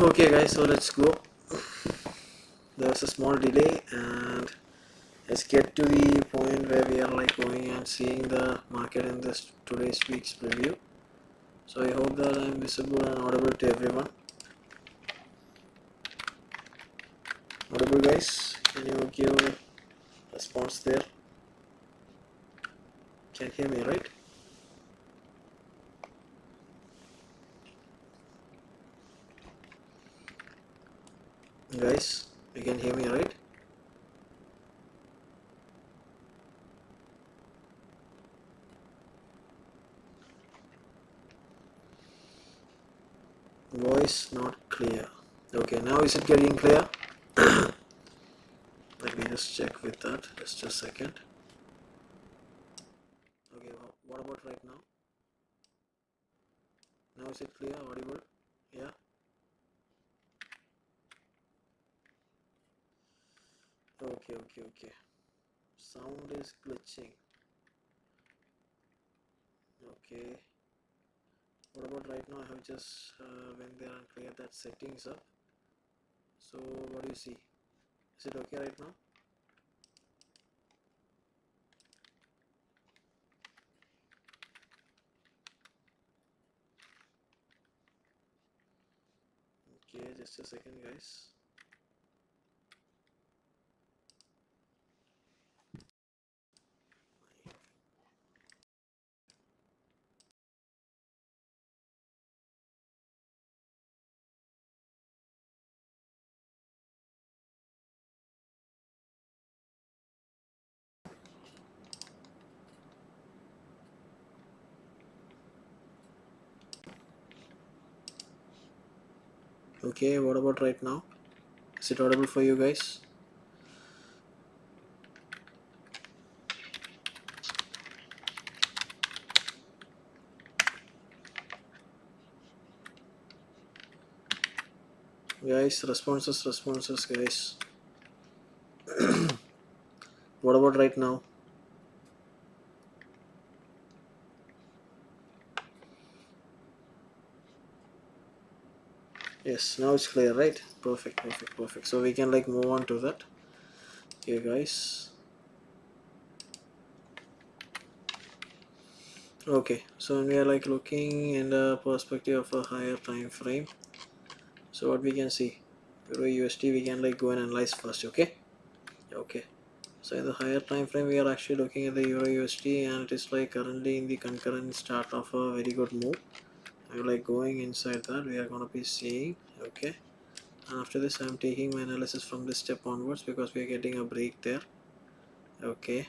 Okay guys, so let's go. There's a small delay and let's get to the point where we are like going and seeing the market in this today's week's preview. So I hope that I'm visible and audible to everyone. Audible guys, can you give a response there? Can hear me, right? Guys, you can hear me, right? Voice not clear. Okay, now is it getting clear? Let me just check with that, just a second. Okay, what about right now? Now is it clear, audible? Yeah. Okay. Sound is glitching. Okay. What about right now? I have just went there and cleared that settings up. So what do you see? Is it okay right now? Okay, just a second guys. Okay, what about right now? Is it audible for you guys? Guys, responses guys. What about right now? Yes, now it's clear, right? Perfect. So we can like move on to that. Okay guys. Okay, so when we are like looking in the perspective of a higher time frame, so what we can see, Euro USD we can like go and analyze first. Okay. So in the higher time frame we are actually looking at the Euro USD and it is like currently in the concurrent start of a very good move. I'm like going inside that we are going to be seeing. Okay, and after this I'm taking my analysis from this step onwards because we are getting a break there. Okay,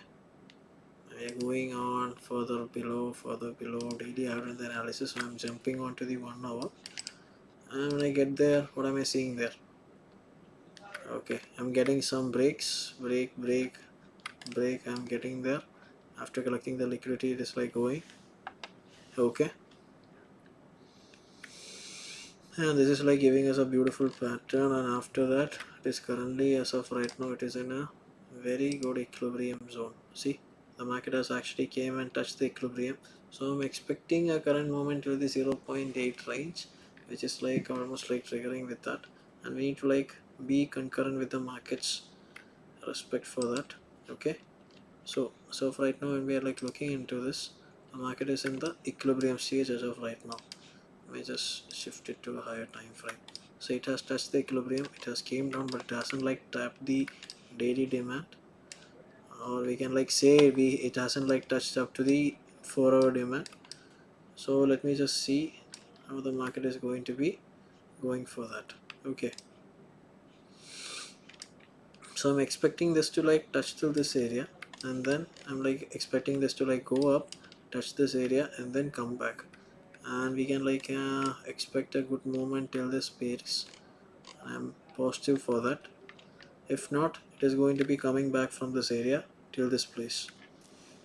we are going on further below daily average analysis. So I'm jumping onto the 1 hour, and when I get there, what am I seeing there? Okay, I'm getting some breaks, break. I'm getting there. After collecting the liquidity, it is like going. Okay, and this is like giving us a beautiful pattern, and after that it is currently, as of right now, it is in a very good equilibrium zone. See, the market has actually came and touched the equilibrium, so I'm expecting a current moment to the 0.8 range, which is like almost like triggering with that, and we need to like be concurrent with the markets respect for that. Okay, so right now when we are like looking into this, the market is in the equilibrium stage as of right now. Let me just shift it to a higher time frame. So it has touched the equilibrium, it has came down, but it hasn't like tapped the daily demand, or we can like say it hasn't like touched up to the 4-hour demand. So let me just see how the market is going to be going for that. Okay, so I'm expecting this to like touch through this area, and then I'm like expecting this to like go up, touch this area, and then come back, and we can like expect a good movement till this base. I'm positive for that. If not, it is going to be coming back from this area till this place,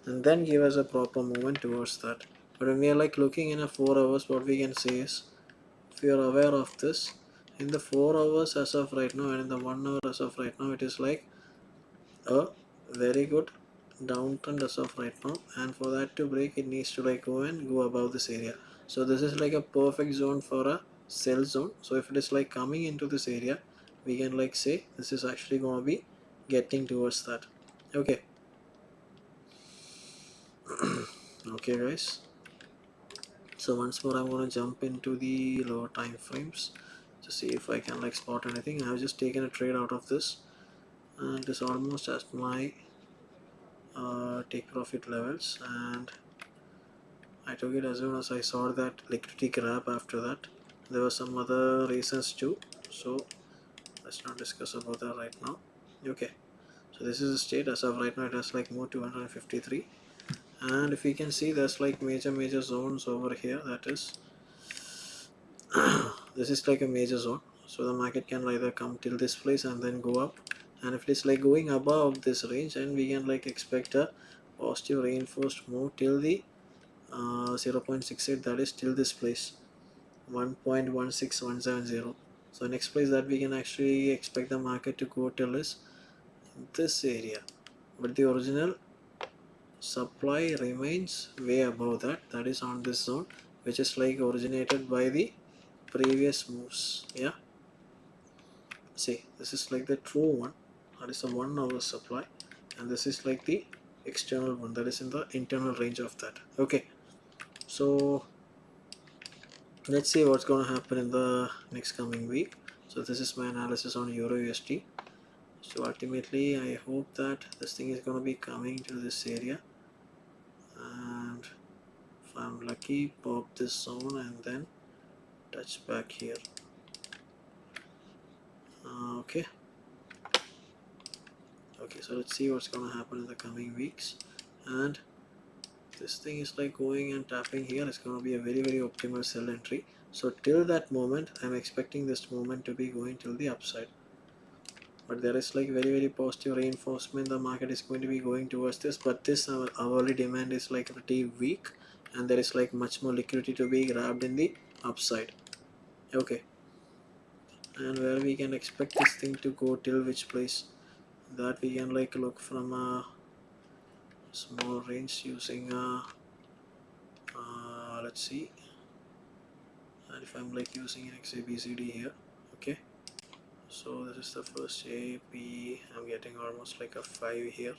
and then give us a proper movement towards that. But when we are like looking in a 4 hours, what we can say is, if you are aware of this, in the 4 hours as of right now and in the 1 hour as of right now, it is like a very good downtrend as of right now, and for that to break, it needs to like go above this area. So this is like a perfect zone for a sell zone. So if it is like coming into this area, we can like say this is actually going to be getting towards that. Okay. Okay guys, so once more I'm going to jump into the lower time frames to see if I can like spot anything. I've just taken a trade out of this, and it's almost at my take profit levels, and I took it as soon as I saw that liquidity grab. After that there were some other reasons too, so let's not discuss about that right now. Okay, so this is the state. As of right now it has like moved to 153, and if we can see there's like major zones over here. That is this is like a major zone, so the market can either come till this place and then go up, and if it is like going above this range, and we can like expect a positive reinforced move till the 0.68, that is till this place 1.16170. so next place that we can actually expect the market to go till is this area, but the original supply remains way above that, that is on this zone, which is like originated by the previous moves. Yeah, see, this is like the true one, that is a 1 hour supply, and this is like the external one, that is in the internal range of that. Okay, so let's see what's going to happen in the next coming week. So this is my analysis on EURUSD. So ultimately I hope that this thing is going to be coming to this area, and if I'm lucky, pop this zone and then touch back here. Okay, so let's see what's going to happen in the coming weeks, and this thing is like going and tapping here. It's going to be a very optimal sell entry. So till that moment I'm expecting this moment to be going till the upside, but there is like very positive reinforcement. The market is going to be going towards this, but this hourly demand is like pretty weak, and there is like much more liquidity to be grabbed in the upside. Okay, and where we can expect this thing to go till which place, that we can like look from a small range using let's see, and if I'm like using an XAUUSD here. Okay, so this is the first JP. I'm getting almost like a 5 here.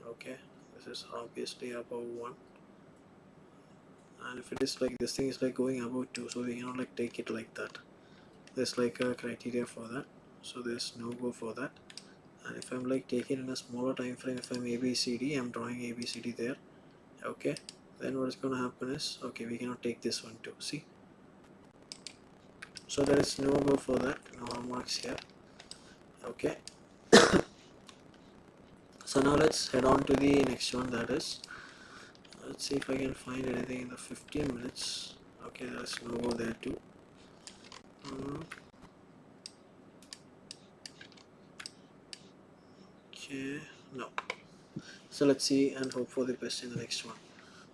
Okay, this is obviously above 1, and if it is like this thing is like going above 2, so we cannot like take it like that. There's like a criteria for that, so there's no go for that. And if I'm like taking in a smaller time frame, if I'm ABCD, I'm drawing ABCD there. Okay, then what is going to happen is, okay, we cannot take this one too, see, so there is no go for that, no marks here. Okay, so now let's head on to the next one, that is, let's see if I can find anything in the 15 minutes. Okay, there's no go there too. Okay, no. So let's see and hope for the best in the next one.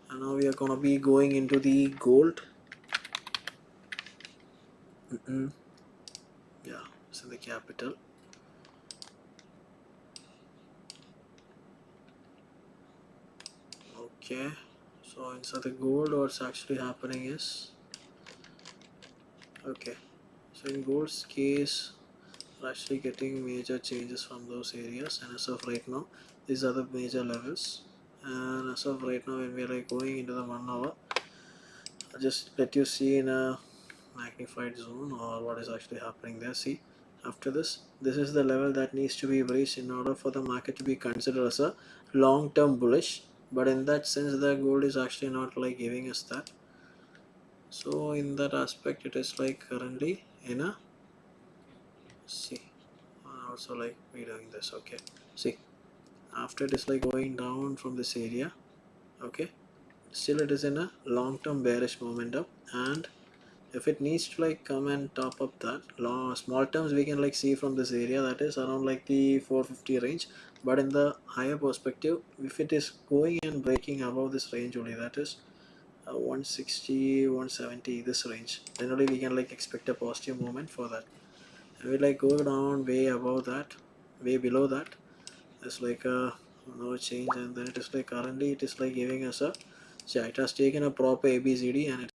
And now we are gonna be going into the gold. Yeah, it's in the capital. Okay, so inside the gold, what's actually happening is, okay, so in gold's case, we're actually getting major changes from those areas, and as of right now these are the major levels. And as of right now, when we are like going into the 1 hour, I'll just let you see in a magnified zone or what is actually happening there. See, after this is the level that needs to be breached in order for the market to be considered as a long-term bullish, but in that sense the gold is actually not like giving us that. So in that aspect it is like currently in a, see, also like we doing this. Okay, see, after it is like going down from this area. Okay, still it is in a long-term bearish momentum, and if it needs to like come and top up that small terms, we can like see from this area, that is around like the 450 range. But in the higher perspective, if it is going and breaking above this range only, that is 160 170, this range, then only we can like expect a positive movement for that. And we like go down way above that, way below that, it's like a no change, and then it is like currently it is like giving us a, yeah, it has taken a proper ABCD, and it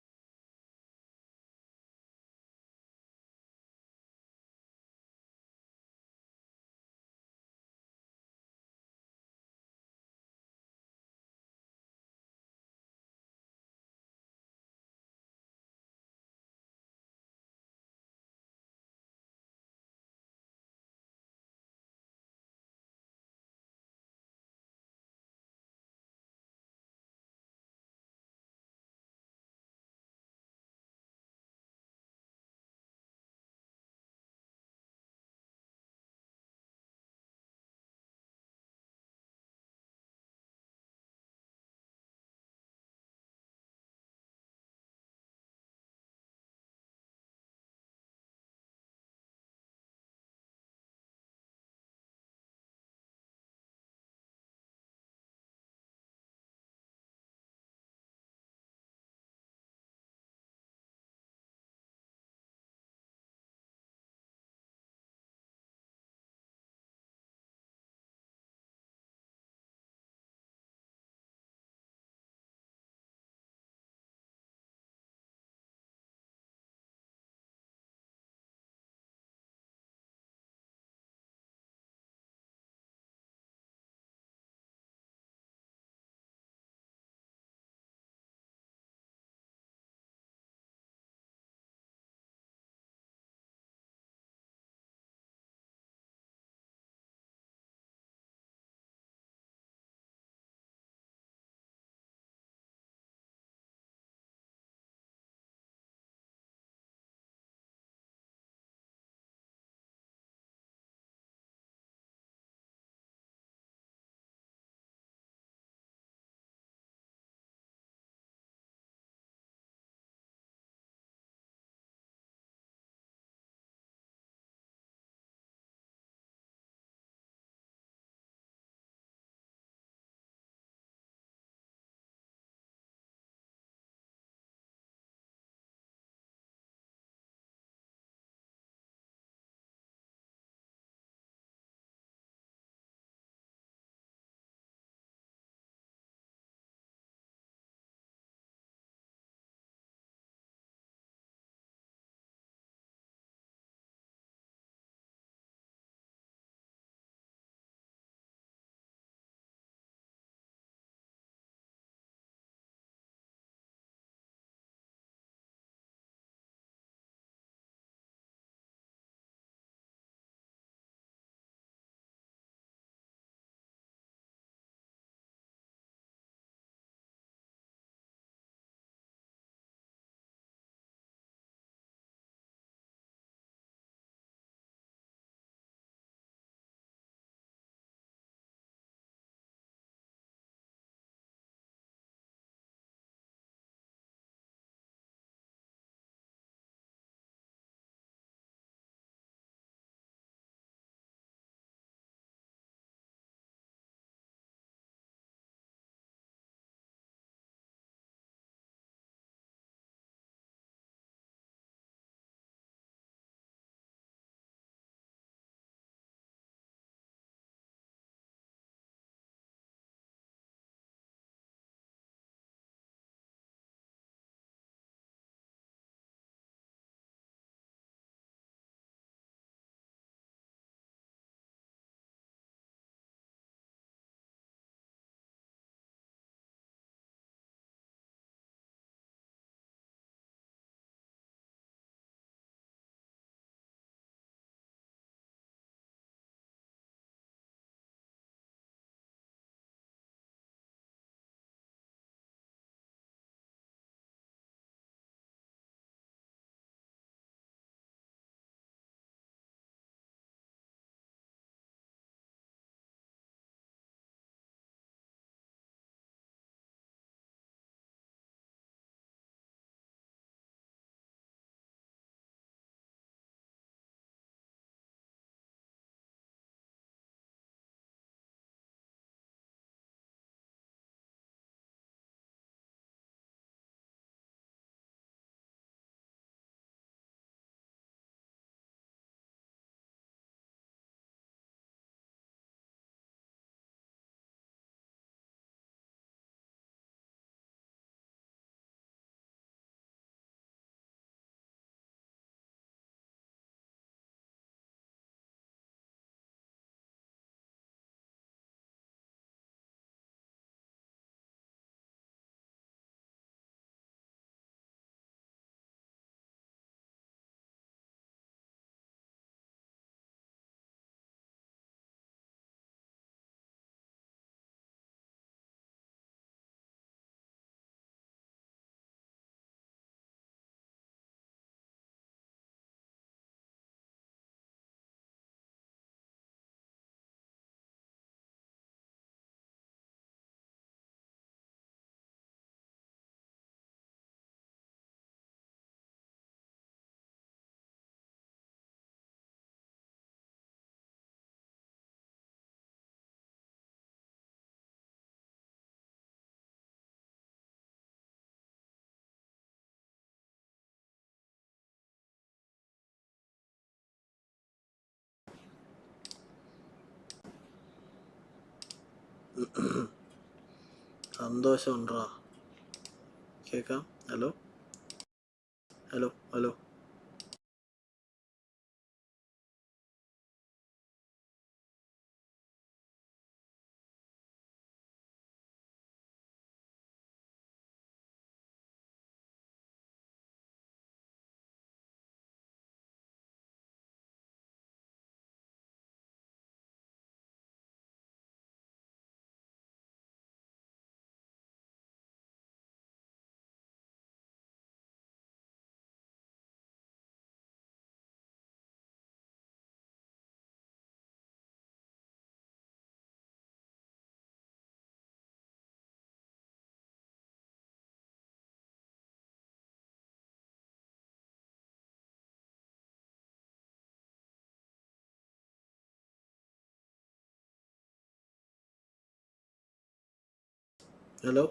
സന്തോഷം ഉണ്ടോ? കേൾക്കാം. Hello hello hello hello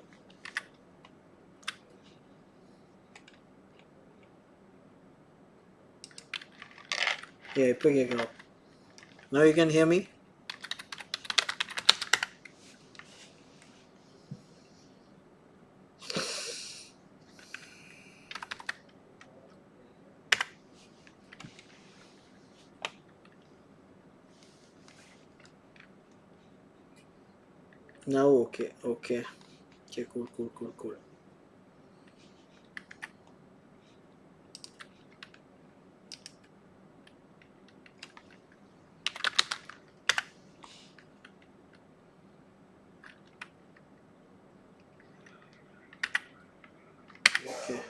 ഇപ്പോൾ കേൾക്കാം. Now you can hear me? Now okay. Okay, cool. Okay,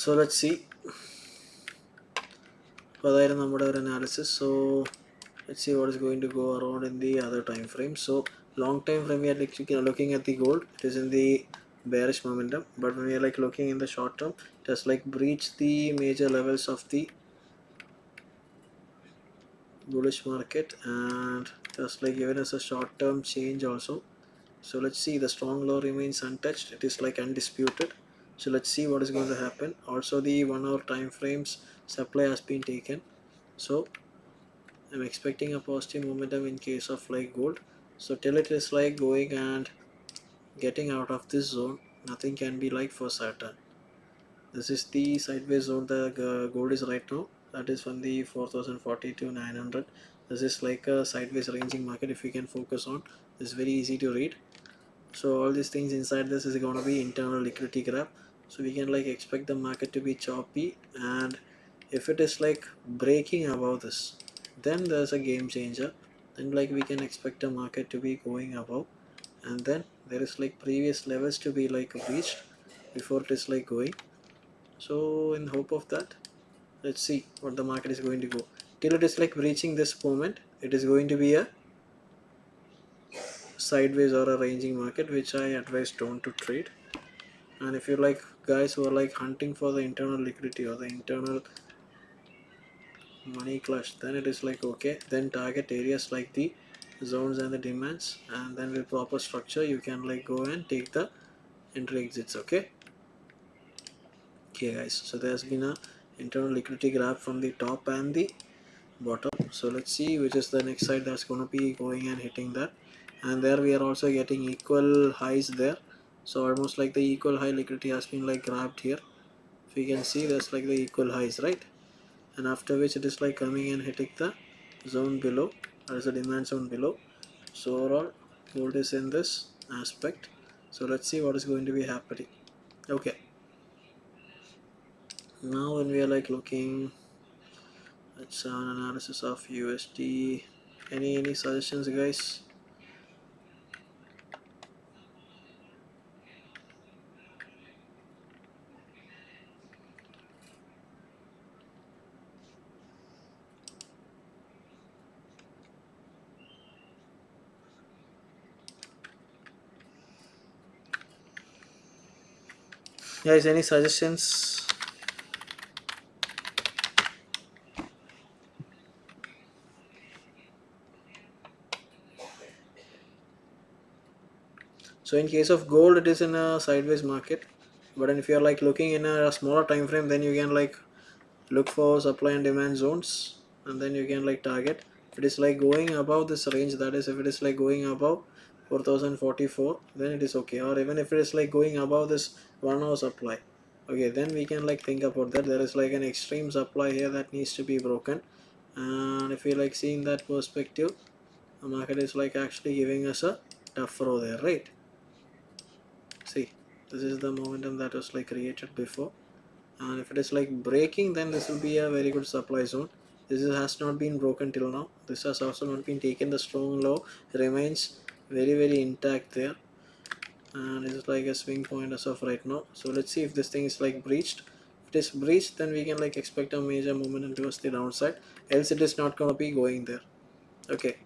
so let's see. അതായിരുന്നു നമ്മുടെ ഒരു analysis. So let's see what is going to go around in the other time frame. So long time frame, we are like looking at the gold. It is in the bearish momentum, but when we are like looking in the short term, it has like breached the major levels of the bullish market, and just like given us a short term change also. So let's see, the strong low remains untouched. It is like undisputed. So let's see what is going to happen. Also the 1 hour time frames supply has been taken, so I'm expecting a positive momentum in case of like gold. So till it is like going and getting out of this zone, nothing can be like for certain. This is the sideways zone the gold is right now. That is from the 4040 to 900. This is like a sideways ranging market. If we can focus on, it's very easy to read. So all these things inside this is going to be internal liquidity grab. So we can like expect the market to be choppy, and if it is like breaking above this, then there's a game changer. Then like we can expect the market to be going above, and then there is like previous levels to be like reached before it is like going. So in hope of that, let's see what the market is going to go. Till it is like reaching this moment, it is going to be a sideways or a ranging market, which I advise don't to trade. And if you like guys who are like hunting for the internal liquidity or the internal money clash, then it is like okay, then target areas like the zones and the demands, and then with proper structure you can like go and take the entry exits. Okay guys, so there's been a internal liquidity grab from the top and the bottom. So let's see which is the next side that's going to be going and hitting that. And there we are also getting equal highs there. So almost like the equal high liquidity has been like grabbed here. If you can see, that's like the equal highs, right? And after which it is like coming and hitting the zone below, that is the demand zone below. So overall gold is in this aspect. So let's see what is going to be happening. Okay, now when we are like looking, let's an analysis of USD. Any suggestions guys? Guys, any suggestions? So in case of gold, it is in a sideways market, but if you are like looking in a smaller time frame, then you can like look for supply and demand zones, and then you can like target. If it is like going above this range, that is if it is like going above 4044, then it is okay. Or even if it is like going above this 1 hour supply, okay, then we can like think about that. There is like an extreme supply here that needs to be broken, and if we like see in that perspective, the market is like actually giving us a tough row there, right? See, this is the momentum that was like created before, and if it is like breaking, then this will be a very good supply zone. This has not been broken till now. This has also not been taken. The strong low remains very intact there, and it's like a swing point as of right now. So let's see if this thing is like breached. If it is breached, then we can like expect a major momentum towards the downside, else it is not going to be going there. Okay,